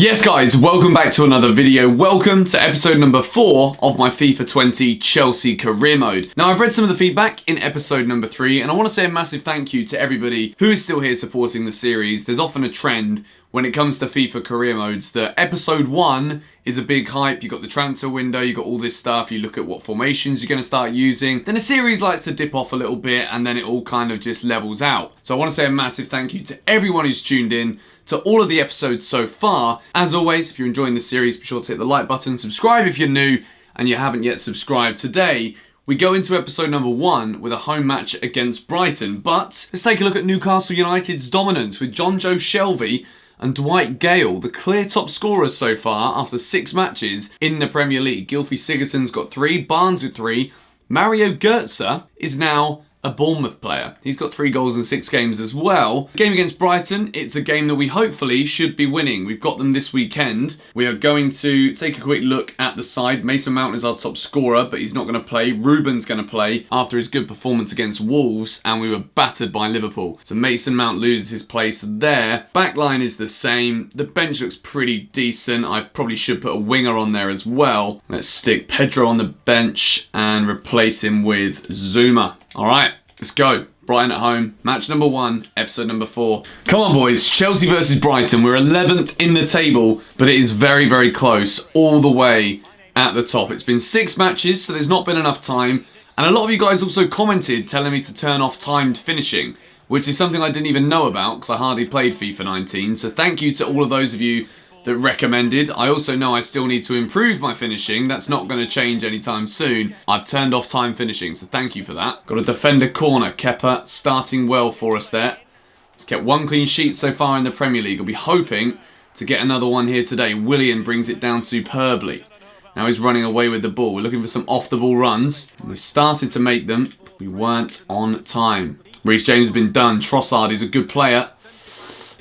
Yes guys, welcome back to another video. Welcome to episode number 4 of my FIFA 20 Chelsea career mode. Now I've read some of the feedback in episode number 3 and I want to say a massive thank you to everybody who is still here supporting the series. There's often a trend when it comes to FIFA career modes that episode 1 is a big hype. You've got the transfer window, you've got all this stuff, you look at what formations you're going to start using. Then the series likes to dip off a little bit and then it all kind of just levels out. So I want to say a massive thank you to everyone who's tuned in to all of the episodes so far. As always, if you're enjoying this series, be sure to hit the like button, subscribe if you're new and you haven't yet subscribed. Today, we go into episode number 1 with a home match against Brighton, but let's take a look at Newcastle United's dominance with John Joe Shelvey and Dwight Gale, the clear top scorers so far after 6 matches in the Premier League. Gylfi Sigurdsson's got 3, Barnes with 3, Mario Götze is now a Bournemouth player. He's got 3 goals in 6 games as well. Game against Brighton, it's a game that we hopefully should be winning. We've got them this weekend. We are going to take a quick look at the side. Mason Mount is our top scorer, but he's not going to play. Ruben's going to play after his good performance against Wolves, and we were battered by Liverpool. So Mason Mount loses his place there. Backline is the same. The bench looks pretty decent. I probably should put a winger on there as well. Let's stick Pedro on the bench and replace him with Zuma. All right, let's go. Brighton at home, match number 1, episode number 4. Come on boys, Chelsea versus Brighton. We're 11th in the table, but it is very, very close all the way at the top. It's been 6 matches, so there's not been enough time. And a lot of you guys also commented telling me to turn off timed finishing, which is something I didn't even know about because I hardly played FIFA 19. So thank you to all of those of you that recommended. I also know I still need to improve my finishing. That's not going to change anytime soon. I've turned off time finishing, so thank you for that. Got a defender corner. Kepa starting well for us there. He's kept 1 clean sheet so far in the Premier League. I'll be hoping to get another one here today. Willian brings it down superbly. Now he's running away with the ball. We're looking for some off-the-ball runs. We started to make them. We weren't on time. Reece James has been done. Trossard is a good player.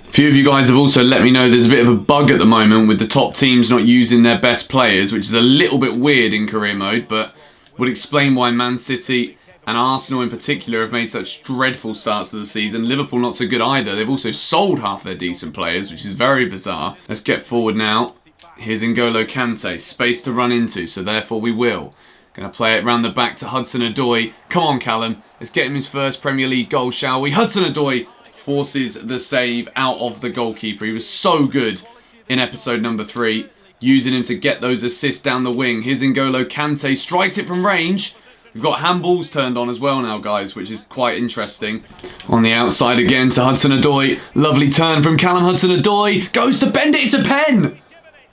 A few of you guys have also let me know there's a bit of a bug at the moment with the top teams not using their best players, which is a little bit weird in career mode, but would explain why Man City and Arsenal in particular have made such dreadful starts to the season. Liverpool not so good either. They've also sold half their decent players, which is very bizarre. Let's get forward now. Here's N'Golo Kante, space to run into, so therefore we will. Going to play it round the back to Hudson-Odoi. Come on, Callum. Let's get him his first Premier League goal, shall we? Hudson-Odoi forces the save out of the goalkeeper. He was so good in episode number 3, using him to get those assists down the wing. Here's N'Golo Kante, strikes it from range. We've got handballs turned on as well now, guys, which is quite interesting. On the outside again to Hudson-Odoi. Lovely turn from Callum Hudson-Odoi. Goes to bend it, it's a pen!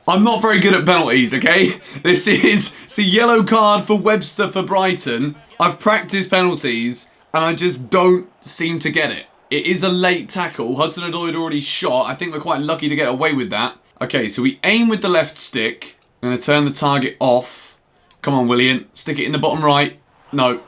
I'm not very good at penalties, okay? It's a yellow card for Webster for Brighton. I've practiced penalties, and I just don't seem to get it. It is a late tackle. Hudson-Odoi had already shot. I think we're quite lucky to get away with that. Okay, so we aim with the left stick. I'm going to turn the target off. Come on, Willian. Stick it in the bottom right. No,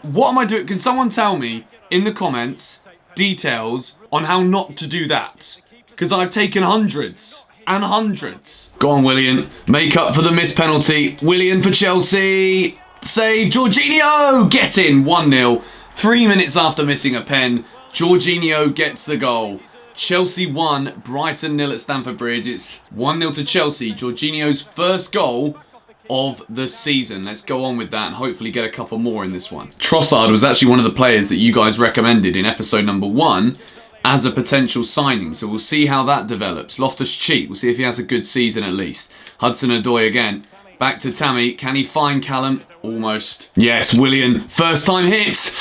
what am I doing? Can someone tell me in the comments details on how not to do that? Because I've taken hundreds and hundreds. Go on, Willian. Make up for the missed penalty. Willian for Chelsea. Save. Jorginho. Get in. 1-0. 3 minutes after missing a pen, Jorginho gets the goal. Chelsea 1, Brighton 0 at Stamford Bridge. It's 1-0 to Chelsea. Jorginho's first goal of the season. Let's go on with that and hopefully get a couple more in this one. Trossard was actually one of the players that you guys recommended in episode number 1 as a potential signing. So we'll see how that develops. Loftus-Cheek, we'll see if he has a good season at least. Hudson-Odoi again. Back to Tammy. Can he find Callum? Almost. Yes, Willian. First time hit.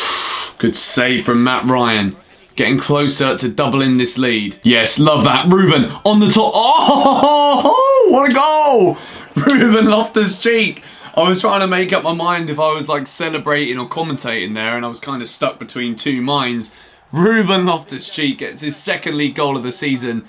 Good save from Matt Ryan. Getting closer to doubling this lead. Yes, love that. Ruben on the top. Oh, what a goal. Ruben Loftus-Cheek. I was trying to make up my mind if I was like celebrating or commentating there, and I was kind of stuck between 2 minds. Ruben Loftus-Cheek gets his 2nd league goal of the season.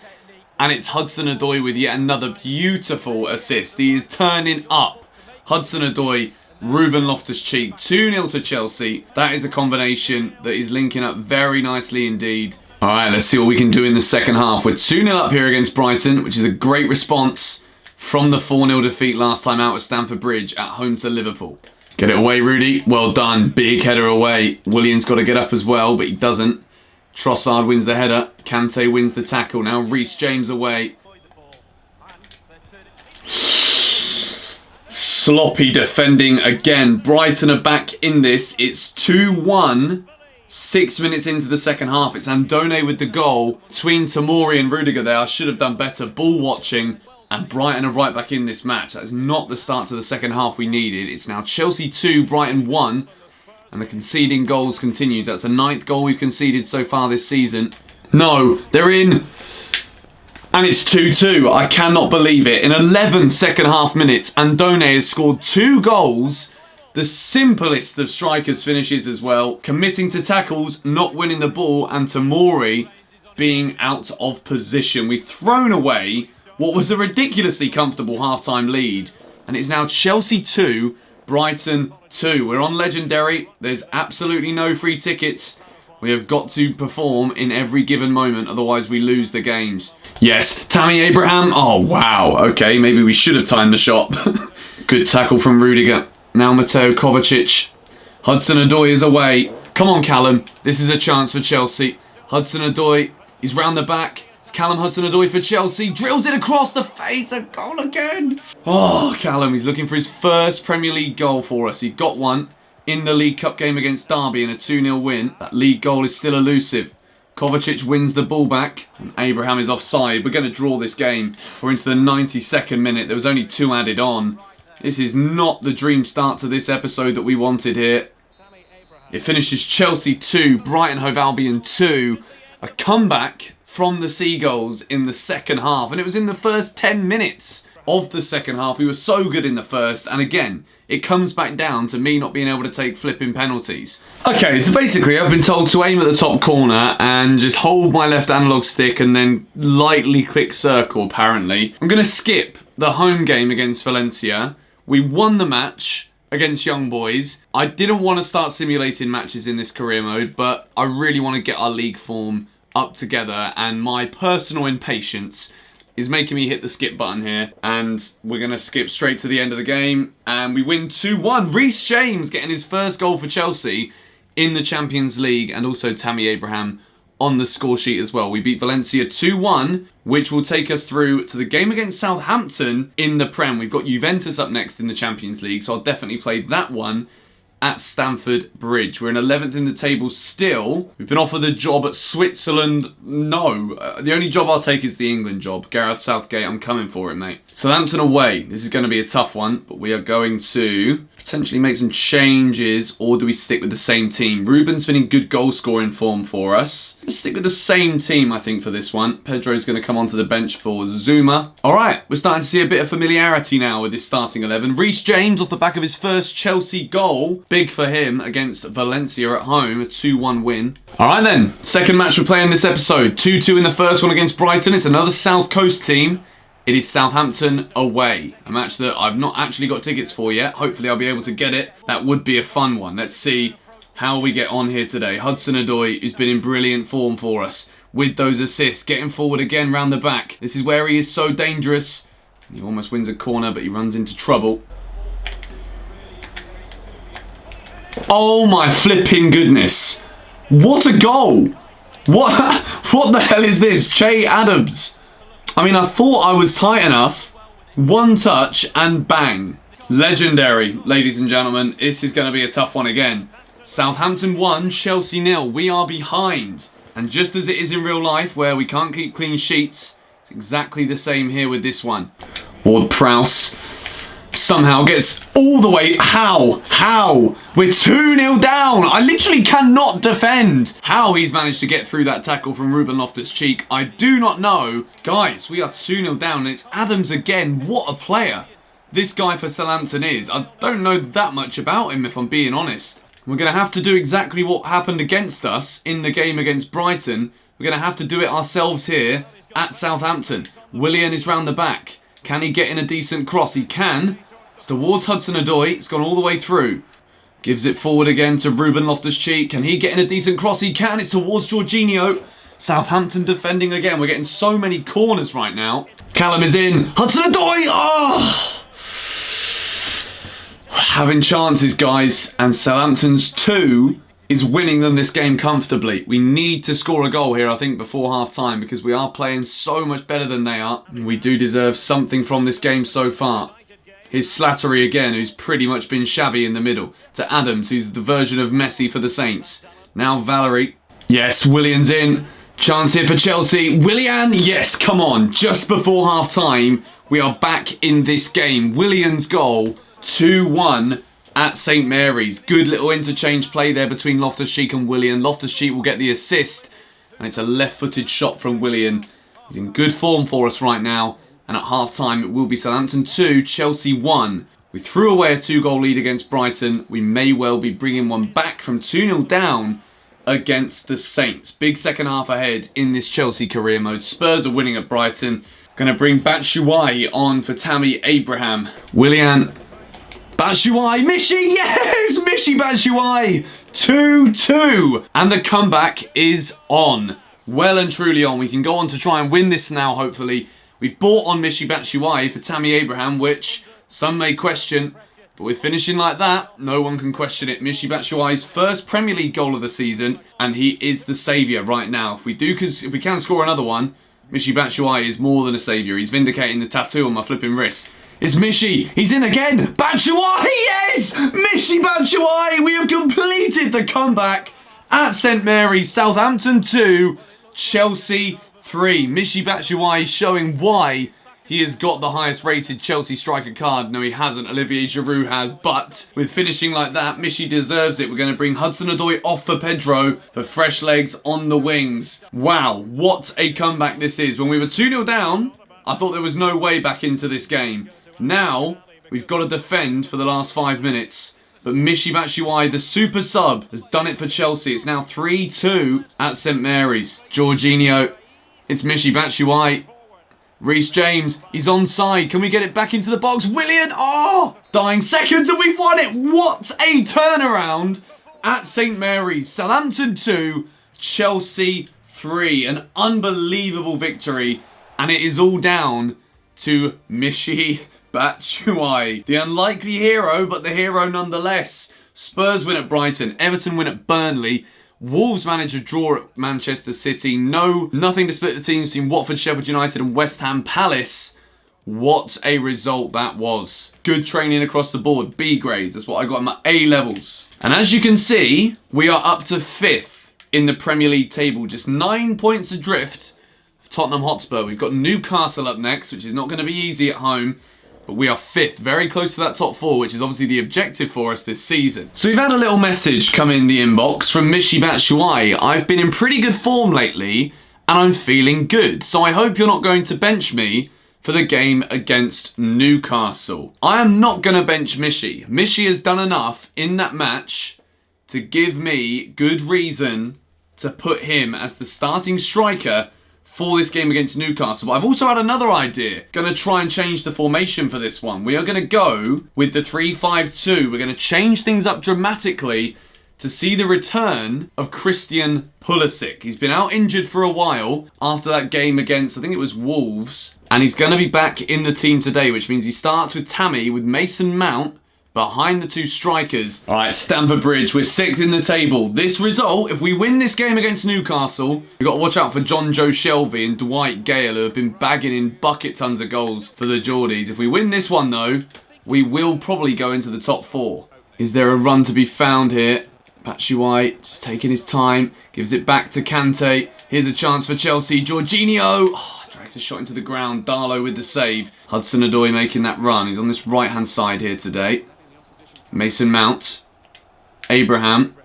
And it's Hudson-Odoi with yet another beautiful assist. He is turning up. Hudson-Odoi, Ruben Loftus-Cheek, 2-0 to Chelsea. That is a combination that is linking up very nicely indeed. All right, let's see what we can do in the second half. We're 2-0 up here against Brighton, which is a great response from the 4-0 defeat last time out at Stamford Bridge at home to Liverpool. Get it away, Rudy. Well done. Big header away. Willian's got to get up as well, but he doesn't. Trossard wins the header. Kante wins the tackle. Now Reece James away. sloppy defending again. Brighton are back in this. It's 2-1. 6 minutes into the second half. It's Andone with the goal. Between Tamori and Rudiger there, I should have done better ball watching. And Brighton are right back in this match. That is not the start to the second half we needed. It's now Chelsea 2, Brighton 1. And the conceding goals continues. That's the 9th goal we've conceded so far this season. No, they're in. And it's 2-2. I cannot believe it. In 11 second half minutes, Andone has scored 2 goals. The simplest of strikers finishes as well. Committing to tackles, not winning the ball, and Tamori being out of position. We've thrown away what was a ridiculously comfortable half-time lead. And it's now Chelsea 2, Brighton 2. We're on Legendary. There's absolutely no free tickets. We have got to perform in every given moment, otherwise we lose the games. Yes, Tammy Abraham. Oh, wow. Okay, maybe we should have timed the shot. Good tackle from Rudiger. Now Mateo Kovacic. Hudson-Odoi is away. Come on, Callum. This is a chance for Chelsea. Hudson-Odoi. He's round the back. It's Callum Hudson-Odoi for Chelsea. Drills it across the face. A goal again. Oh, Callum. He's looking for his first Premier League goal for us. He got one in the League Cup game against Derby in a 2-0 win. That league goal is still elusive. Kovacic wins the ball back. And Abraham is offside. We're going to draw this game. We're into the 92nd minute. There was only 2 added on. This is not the dream start to this episode that we wanted here. It finishes Chelsea 2, Brighton Hove Albion 2. A comeback from the Seagulls in the second half. And it was in the first 10 minutes of the second half. We were so good in the first. And again, it comes back down to me not being able to take flipping penalties. Okay, so basically I've been told to aim at the top corner and just hold my left analog stick and then lightly click circle, apparently. I'm going to skip the home game against Valencia. We won the match against Young Boys. I didn't want to start simulating matches in this career mode, but I really want to get our league form up together, and my personal impatience is making me hit the skip button here, and we're going to skip straight to the end of the game, and we win 2-1. Reece James getting his first goal for Chelsea in the Champions League, and also Tammy Abraham on the score sheet as well. We beat Valencia 2-1, which will take us through to the game against Southampton in the Prem. We've got Juventus up next in the Champions League, so I'll definitely play that one at Stamford Bridge. We're in 11th in the table still. We've been offered a job at Switzerland. No, the only job I'll take is the England job. Gareth Southgate, I'm coming for it, mate. Southampton away. This is going to be a tough one, but we are going to potentially make some changes, or do we stick with the same team? Ruben's been in good goal scoring form for us. Let's stick with the same team, I think, for this one. Pedro's going to come onto the bench for Zuma. All right, we're starting to see a bit of familiarity now with this starting 11. Reece James off the back of his first Chelsea goal. Big for him against Valencia at home, a 2-1 win. All right then, second match we're playing this episode. 2-2 in the first one against Brighton. It's another South Coast team. It is Southampton away. A match that I've not actually got tickets for yet. Hopefully I'll be able to get it. That would be a fun one. Let's see how we get on here today. Hudson-Odoi has been in brilliant form for us with those assists. Getting forward again round the back. This is where he is so dangerous. He almost wins a corner, but he runs into trouble. Oh my flipping goodness. What a goal. What the hell is this? Che Adams. I mean, I thought I was tight enough. One touch and bang. Legendary, ladies and gentlemen. This is going to be a tough one again. Southampton 1, Chelsea 0. We are behind. And just as it is in real life, where we can't keep clean sheets, it's exactly the same here with this one. Ward-Prowse somehow gets all the way. How? We're 2-0 down. I literally cannot defend. How he's managed to get through that tackle from Ruben Loftus-Cheek, I do not know. Guys, we are 2-0 down, and it's Adams again. What a player this guy for Southampton is. I don't know that much about him, if I'm being honest. We're going to have to do exactly what happened against us in the game against Brighton. We're going to have to do it ourselves here at Southampton. Willian is round the back. Can he get in a decent cross? He can. It's towards Hudson-Odoi. It's gone all the way through. Gives it forward again to Ruben Loftus-Cheek. Can he get in a decent cross? He can. It's towards Jorginho. Southampton defending again. We're getting so many corners right now. Callum is in. Hudson-Odoi! Oh! Having chances, guys. And Southampton's 2 is winning them this game comfortably. We need to score a goal here, I think, before half-time, because we are playing so much better than they are. We do deserve something from this game so far. Here's Slattery again, who's pretty much been shabby in the middle. To Adams, who's the version of Messi for the Saints. Now Valerie. Yes, Willian's in. Chance here for Chelsea. Willian, yes, come on. Just before half-time, we are back in this game. Willian's goal, 2-1 at St. Mary's. Good little interchange play there between Loftus-Cheek and Willian. Loftus-Cheek will get the assist. And it's a left-footed shot from Willian. He's in good form for us right now. And at half-time, it will be Southampton 2, Chelsea 1. We threw away a 2-goal lead against Brighton. We may well be bringing one back from 2-0 down against the Saints. Big second half ahead in this Chelsea career mode. Spurs are winning at Brighton. Going to bring Batshuayi on for Tammy Abraham. Willian. Batshuayi. Michy. Yes! Michy Batshuayi. 2-2. And the comeback is on. Well and truly on. We can go on to try and win this now, hopefully. We've bought on Michy Batshuayi for Tammy Abraham, which some may question, but with finishing like that, no one can question it. Michy Batshuayi's first Premier League goal of the season, and he is the saviour right now. If we can score another one, Michy Batshuayi is more than a saviour. He's vindicating the tattoo on my flipping wrist. It's Michy. He's in again. Batshuayi, yes! Michy Batshuayi. We have completed the comeback at St Mary's. Southampton 2, Chelsea 3. Michy Batshuayi showing why he has got the highest rated Chelsea striker card. No, he hasn't. Olivier Giroud has. But with finishing like that, Michy deserves it. We're going to bring Hudson-Odoi off for Pedro for fresh legs on the wings. Wow, what a comeback this is. When we were 2-0 down, I thought there was no way back into this game. Now, we've got to defend for the last 5 minutes. But Michy Batshuayi, the super sub, has done it for Chelsea. It's now 3-2 at St Mary's. Jorginho. It's Michy Batshuayi. Reece James, he's onside. Can we get it back into the box? Willian, oh! Dying seconds and we've won it. What a turnaround at St Mary's. Southampton 2, Chelsea 3. An unbelievable victory. And it is all down to Michy Batshuayi. The unlikely hero, but the hero nonetheless. Spurs win at Brighton. Everton win at Burnley. Wolves manage a draw at Manchester City. Nothing to split the teams between Watford, Sheffield United and West Ham Palace. What a result that was. Good training across the board. B grades. That's what I got in my A levels. And as you can see, we are up to 5th in the Premier League table. Just 9 points adrift of Tottenham Hotspur. We've got Newcastle up next, which is not going to be easy at home. But we are 5th, very close to that top 4, which is obviously the objective for us this season. So we've had a little message come in the inbox from Michy Batshuayi. I've been in pretty good form lately, and I'm feeling good. So I hope you're not going to bench me for the game against Newcastle. I am not going to bench Michy. Michy has done enough in that match to give me good reason to put him as the starting striker for this game against Newcastle. But I've also had another idea. Going to try and change the formation for this one. We are going to go with the 3-5-2. We're going to change things up dramatically to see the return of Christian Pulisic. He's been out injured for a while after that game against, I think it was Wolves. And he's going to be back in the team today, which means he starts with Tammy, with Mason Mount behind the 2 strikers. All right, Stamford Bridge, we're 6th in the table. This result, if we win this game against Newcastle, we've got to watch out for John Joe Shelvey and Dwight Gale, who have been bagging in bucket tons of goals for the Geordies. If we win this one, though, we will probably go into the top 4. Is there a run to be found here? Batshuayi just taking his time, gives it back to Kante. Here's a chance for Chelsea. Jorginho, drags a shot into the ground. Darlow with the save. Hudson-Odoi making that run. He's on this right-hand side here today. Mason Mount, Abraham,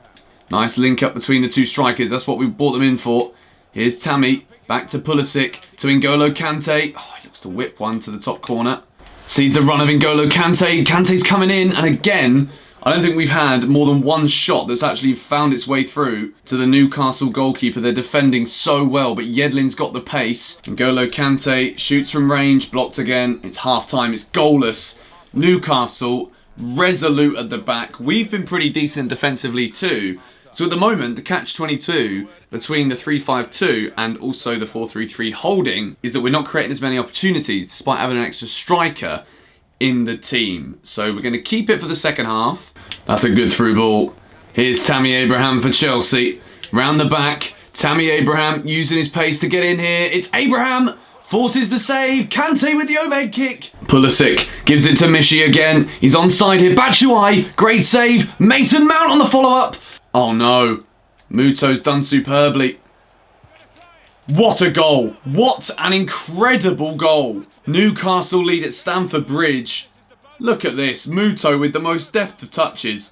nice link up between the 2 strikers. That's what we brought them in for. Here's Tammy, back to Pulisic, to N'Golo Kante. Oh, he looks to whip one to the top corner. Sees the run of N'Golo Kante. Kante's coming in, and again, I don't think we've had more than one shot that's actually found its way through to the Newcastle goalkeeper. They're defending so well, but Yedlin's got the pace. N'Golo Kante shoots from range, blocked again. It's half-time, it's goalless. Newcastle resolute at the back. We've been pretty decent defensively too. So at the moment, the catch-22 between the 3-5-2 and also the 4-3-3 holding is that we're not creating as many opportunities despite having an extra striker in the team. So we're going to keep it for the second half. That's a good through ball. Here's Tammy Abraham for Chelsea. Round the back, Tammy Abraham using his pace to get in here. It's Abraham Forces the save. Kante with the overhead kick. Pulisic gives it to Mishi again. He's onside here. Batshuayi. Great save. Mason Mount on the follow-up. Oh no. Muto's done superbly. What a goal. What an incredible goal. Newcastle lead at Stamford Bridge. Look at this. Muto with the most depth of touches.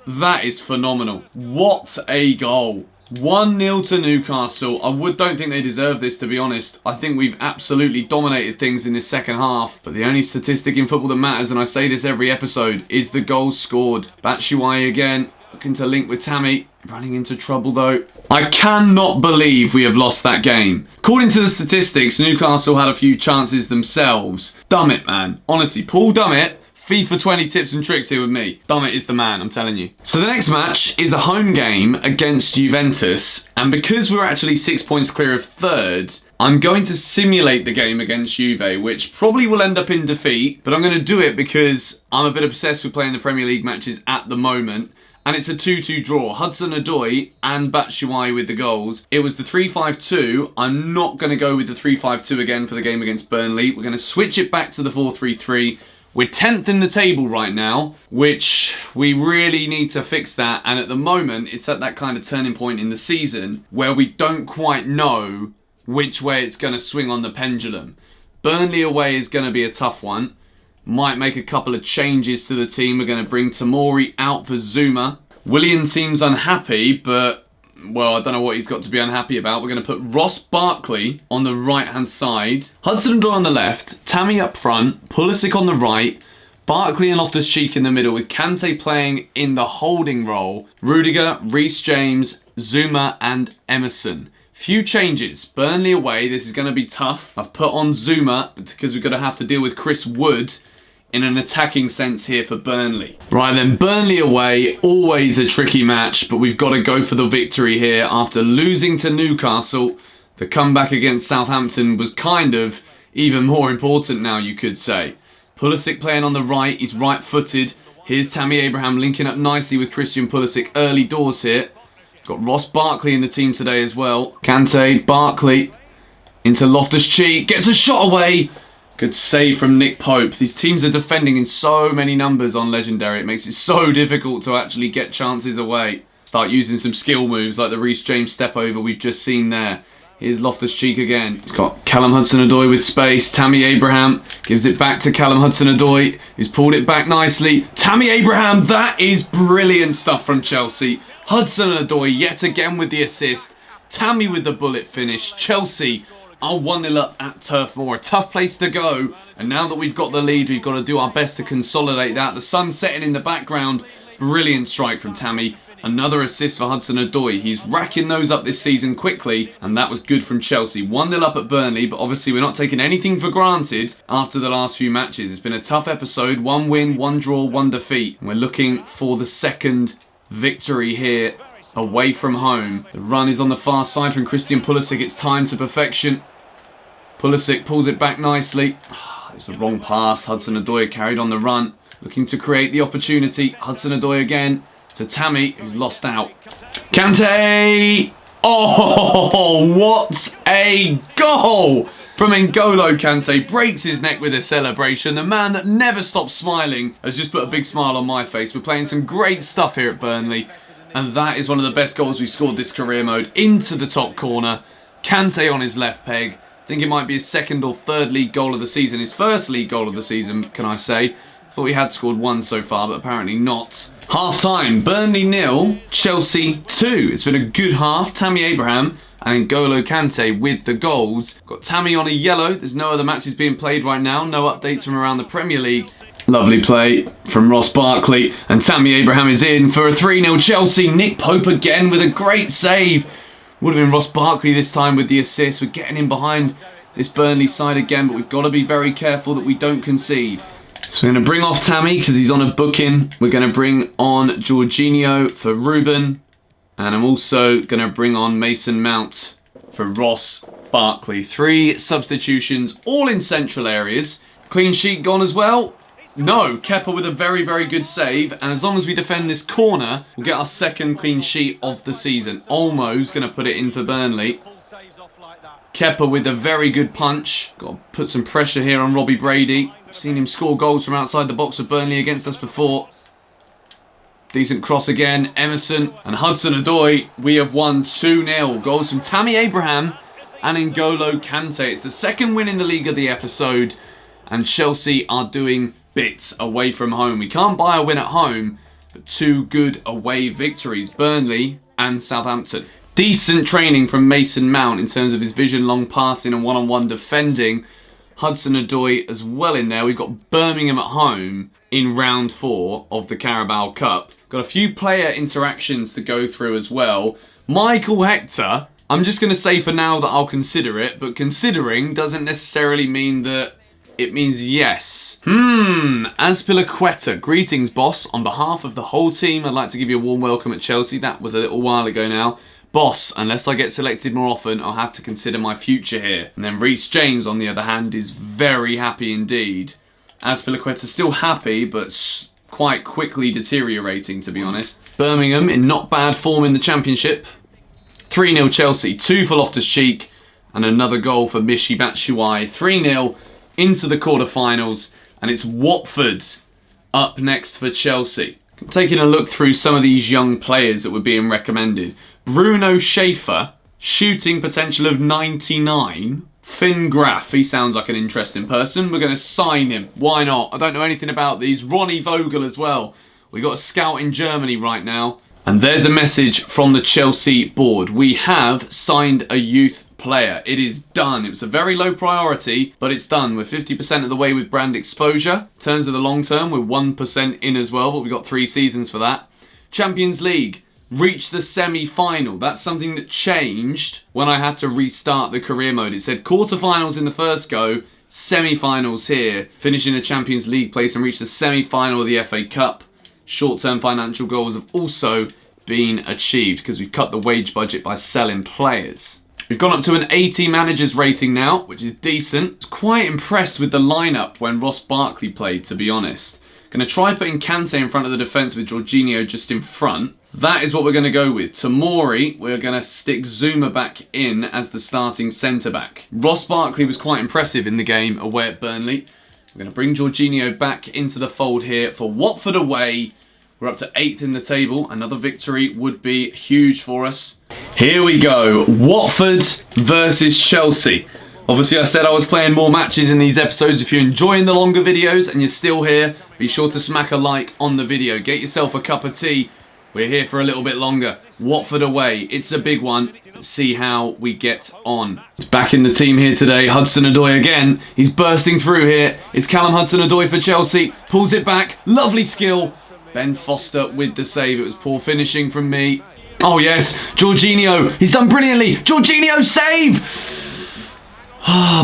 That is phenomenal. What a goal. 1-0 to Newcastle. I don't think they deserve this, to be honest. I think we've absolutely dominated things in this second half. But the only statistic in football that matters, and I say this every episode, is the goals scored. Batshuayi again, looking to link with Tammy. Running into trouble though. I cannot believe we have lost that game. According to the statistics, Newcastle had a few chances themselves. Dummett, man. Honestly, Paul Dummett. FIFA 20 tips and tricks here with me. Dummett is the man, I'm telling you. So the next match is a home game against Juventus. And because we're actually 6 points clear of third, I'm going to simulate the game against Juve, which probably will end up in defeat. But I'm going to do it because I'm a bit obsessed with playing the Premier League matches at the moment. And it's a 2-2 draw. Hudson-Odoi and Batshuayi with the goals. It was the 3-5-2. I'm not going to go with the 3-5-2 again for the game against Burnley. We're going to switch it back to the 4-3-3. We're 10th in the table right now, which we really need to fix that. And at the moment, it's at that kind of turning point in the season where we don't quite know which way it's going to swing on the pendulum. Burnley away is going to be a tough one. Might make a couple of changes to the team. We're going to bring Tamori out for Zuma. Willian seems unhappy, but, well, I don't know what he's got to be unhappy about. We're going to put Ross Barkley on the right-hand side. Hudson-Odoi on the left. Tammy up front. Pulisic on the right. Barkley and Loftus-Cheek in the middle with Kante playing in the holding role. Rudiger, Reece James, Zuma and Emerson. Few changes. Burnley away. This is going to be tough. I've put on Zuma because we're going to have to deal with Chris Wood in an attacking sense here for Burnley. Right then, Burnley away, always a tricky match, but we've got to go for the victory here. After losing to Newcastle, the comeback against Southampton was kind of even more important now, you could say. Pulisic playing on the right, he's right-footed. Here's Tammy Abraham linking up nicely with Christian Pulisic early doors here. Got Ross Barkley in the team today as well. Kante, Barkley, into Loftus-Cheek, gets a shot away. Good save from Nick Pope. These teams are defending in so many numbers on Legendary. It makes it so difficult to actually get chances away. Start using some skill moves like the Reece James step over we've just seen there. Here's Loftus-Cheek again. He's got Callum Hudson-Odoi with space. Tammy Abraham gives it back to Callum Hudson-Odoi. He's pulled it back nicely. Tammy Abraham, that is brilliant stuff from Chelsea. Hudson-Odoi yet again with the assist. Tammy with the bullet finish. Chelsea are 1-0 up at Turf Moor. A tough place to go. And now that we've got the lead, we've got to do our best to consolidate that. The sun setting in the background. Brilliant strike from Tammy. Another assist for Hudson-Odoi. He's racking those up this season quickly. And that was good from Chelsea. 1-0 up at Burnley. But obviously we're not taking anything for granted after the last few matches. It's been a tough episode. 1 win, 1 draw, 1 defeat. And we're looking for the second victory here away from home. The run is on the far side from Christian Pulisic. It's time to perfection. Pulisic pulls it back nicely. It's the wrong pass. Hudson-Odoi carried on the run. Looking to create the opportunity. Hudson-Odoi again to Tammy, who's lost out. Kante! Oh, what a goal from N'Golo Kante. Breaks his neck with a celebration. The man that never stops smiling has just put a big smile on my face. We're playing some great stuff here at Burnley. And that is one of the best goals we've scored this career mode. Into the top corner. Kante on his left peg. I think it might be his second or third league goal of the season. His first league goal of the season, can I say. Thought he had scored one so far, but apparently not. Half time, Burnley 0, Chelsea 2. It's been a good half. Tammy Abraham and N'Golo Kante with the goals. Got Tammy on a yellow. There's no other matches being played right now. No updates from around the Premier League. Lovely play from Ross Barkley. And Tammy Abraham is in for a 3-0 Chelsea. Nick Pope again with a great save. Would have been Ross Barkley this time with the assist. We're getting in behind this Burnley side again, but we've got to be very careful that we don't concede. So we're going to bring off Tammy because he's on a booking. We're going to bring on Jorginho for Ruben. And I'm also going to bring on Mason Mount for Ross Barkley. 3 substitutions, all in central areas. Clean sheet gone as well. No, Kepa with a very, very good save. And as long as we defend this corner, we'll get our second clean sheet of the season. Olmo's going to put it in for Burnley. Kepa with a very good punch. Got to put some pressure here on Robbie Brady. I've seen him score goals from outside the box with Burnley against us before. Decent cross again. Emerson and Hudson-Odoi. We have won 2-0. Goals from Tammy Abraham and N'Golo Kante. It's the second win in the league of the episode. And Chelsea are doing bits away from home. We can't buy a win at home, but 2 good away victories. Burnley and Southampton. Decent training from Mason Mount in terms of his vision, long passing and one-on-one defending. Hudson-Odoi as well in there. We've got Birmingham at home in round 4 of the Carabao Cup. Got a few player interactions to go through as well. Michael Hector, I'm just going to say for now that I'll consider it, but considering doesn't necessarily mean that it means yes. Azpilicueta, greetings boss. On behalf of the whole team, I'd like to give you a warm welcome at Chelsea. That was a little while ago now. Boss, unless I get selected more often, I'll have to consider my future here. And then Reece James, on the other hand, is very happy indeed. Azpilicueta's still happy, but quite quickly deteriorating, to be honest. Birmingham in not bad form in the Championship. 3-0 Chelsea, 2 for Loftus-Cheek, and another goal for Michy Batshuayi. 3-0 into the quarterfinals, and it's Watford up next for Chelsea. Taking a look through some of these young players that were being recommended. Bruno Schaefer, shooting potential of 99. Finn Graf, he sounds like an interesting person. We're going to sign him. Why not? I don't know anything about these. Ronnie Vogel as well. We got a scout in Germany right now. And there's a message from the Chelsea board. We have signed a youth player. It is done. It was a very low priority, but it's done. We're 50% of the way with brand exposure. In terms of the long term, we're 1% in as well, but we've got 3 seasons for that. Champions League. Reached the semi-final. That's something that changed when I had to restart the career mode. It said quarterfinals in the first go, semi-finals here. Finishing a Champions League place and reach the semi-final of the FA Cup. Short-term financial goals have also been achieved because we've cut the wage budget by selling players. We've gone up to an 80 managers rating now, which is decent. I was quite impressed with the lineup when Ross Barkley played, to be honest. Going to try putting Kante in front of the defence with Jorginho just in front. That is what we're going to go with. Tomori, we're going to stick Zuma back in as the starting centre-back. Ross Barkley was quite impressive in the game away at Burnley. We're going to bring Jorginho back into the fold here for Watford away. We're up to 8th in the table. Another victory would be huge for us. Here we go. Watford versus Chelsea. Obviously, I said I was playing more matches in these episodes. If you're enjoying the longer videos and you're still here, be sure to smack a like on the video. Get yourself a cup of tea. We're here for a little bit longer. Watford away. It's a big one. Let's see how we get on. Back in the team here today. Hudson-Odoi again. He's bursting through here. It's Callum Hudson-Odoi for Chelsea. Pulls it back. Lovely skill. Ben Foster with the save. It was poor finishing from me. Oh, yes. Jorginho. He's done brilliantly. Jorginho save.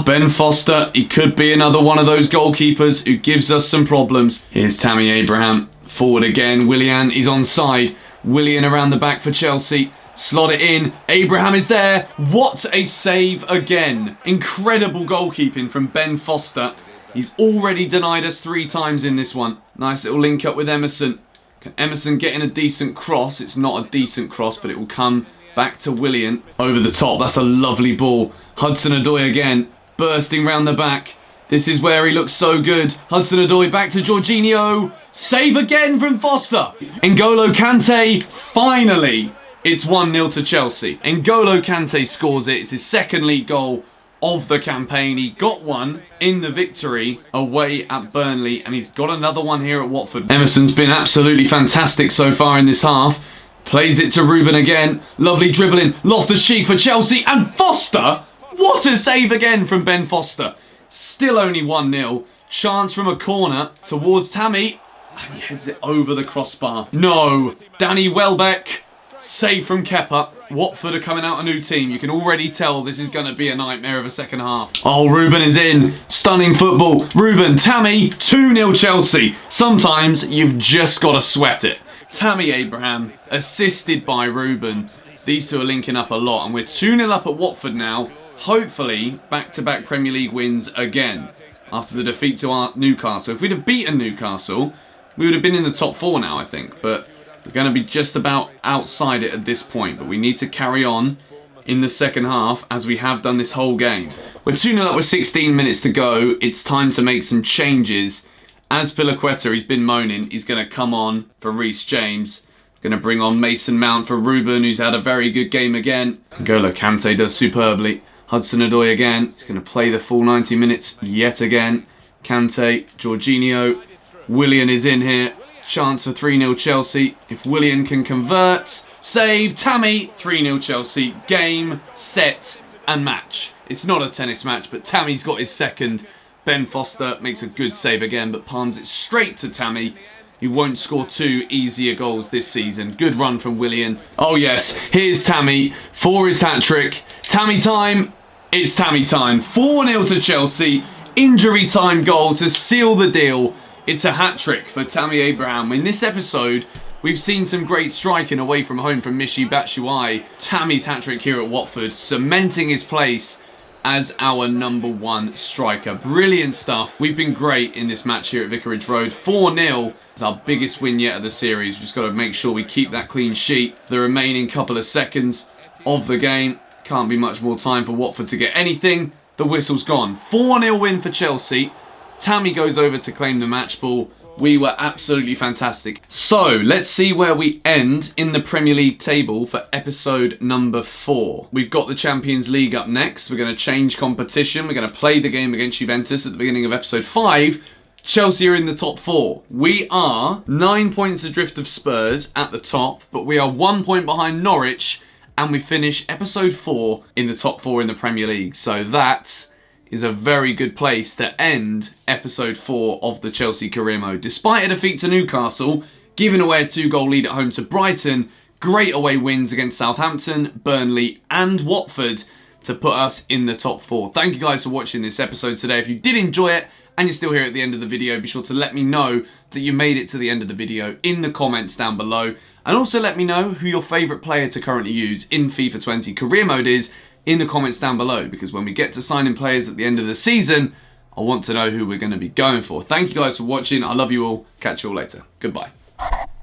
Ben Foster. He could be another one of those goalkeepers who gives us some problems. Here's Tammy Abraham. Forward again. Willian is onside. Willian around the back for Chelsea. Slot it in. Abraham is there. What a save again. Incredible goalkeeping from Ben Foster. He's already denied us 3 times in this one. Nice little link up with Emerson. Can Emerson get in a decent cross? It's not a decent cross, but it will come back to Willian. Over the top. That's a lovely ball. Hudson-Odoi again. Bursting round the back. This is where he looks so good. Hudson-Odoi back to Jorginho. Save again from Foster. N'Golo Kante. Finally, it's 1-0 to Chelsea. N'Golo Kante scores it. It's his second league goal of the campaign. He got one in the victory away at Burnley, and he's got another one here at Watford. Emerson's been absolutely fantastic so far in this half. Plays it to Ruben again. Lovely dribbling. Loftus-Cheek for Chelsea. And Foster. What a save again from Ben Foster. Still only 1-0. Chance from a corner towards Tammy. And he heads it over the crossbar. No. Danny Welbeck. Save from Kepa. Watford are coming out a new team. You can already tell this is going to be a nightmare of a second half. Oh, Ruben is in. Stunning football. Ruben, Tammy, 2-0 Chelsea. Sometimes you've just got to sweat it. Tammy Abraham, assisted by Ruben. These two are linking up a lot. And we're 2-0 up at Watford now. Hopefully, back-to-back Premier League wins again after the defeat to our Newcastle. If we'd have beaten Newcastle, we would have been in the top 4 now, I think. But we're going to be just about outside it at this point. But we need to carry on in the second half, as we have done this whole game. We're 2-0 up with 16 minutes to go. It's time to make some changes. As Pilaqueta, he's been moaning, he's going to come on for Reece James. Going to bring on Mason Mount for Ruben, who's had a very good game again. N'Golo Kante does superbly. Hudson-Odoi again. He's going to play the full 90 minutes yet again. Kante, Jorginho. Willian is in here. Chance for 3-0 Chelsea. If Willian can convert. Save. Tammy. 3-0 Chelsea. Game, set, and match. It's not a tennis match, but Tammy's got his second. Ben Foster makes a good save again, but palms it straight to Tammy. He won't score 2 easier goals this season. Good run from Willian. Oh yes, here's Tammy for his hat-trick. Tammy time. It's Tammy time. 4-0 to Chelsea. Injury time goal to seal the deal. It's a hat-trick for Tammy Abraham. In this episode, we've seen some great striking away from home from Michy Batshuayi. Tammy's hat-trick here at Watford, cementing his place as our #1 striker. Brilliant stuff. We've been great in this match here at Vicarage Road. 4-0 is our biggest win yet of the series. We've just got to make sure we keep that clean sheet. The remaining couple of seconds of the game. Can't be much more time for Watford to get anything. The whistle's gone. 4-0 win for Chelsea. Tammy goes over to claim the match ball. We were absolutely fantastic. So, let's see where we end in the Premier League table for episode number 4. We've got the Champions League up next. We're going to change competition. We're going to play the game against Juventus at the beginning of episode 5. Chelsea are in the top 4. We are 9 points adrift of Spurs at the top, but we are 1 point behind Norwich, and we finish episode 4 in the top 4 in the Premier League. So that is a very good place to end episode 4 of the Chelsea career mode. Despite a defeat to Newcastle, giving away a 2-goal lead at home to Brighton, great away wins against Southampton, Burnley and Watford to put us in the top 4. Thank you guys for watching this episode today. If you did enjoy it and you're still here at the end of the video, be sure to let me know that you made it to the end of the video in the comments down below. And also let me know who your favourite player to currently use in FIFA 20 career mode is in the comments down below, because when we get to signing players at the end of the season, I want to know who we're going to be going for. Thank you guys for watching. I love you all. Catch you all later. Goodbye.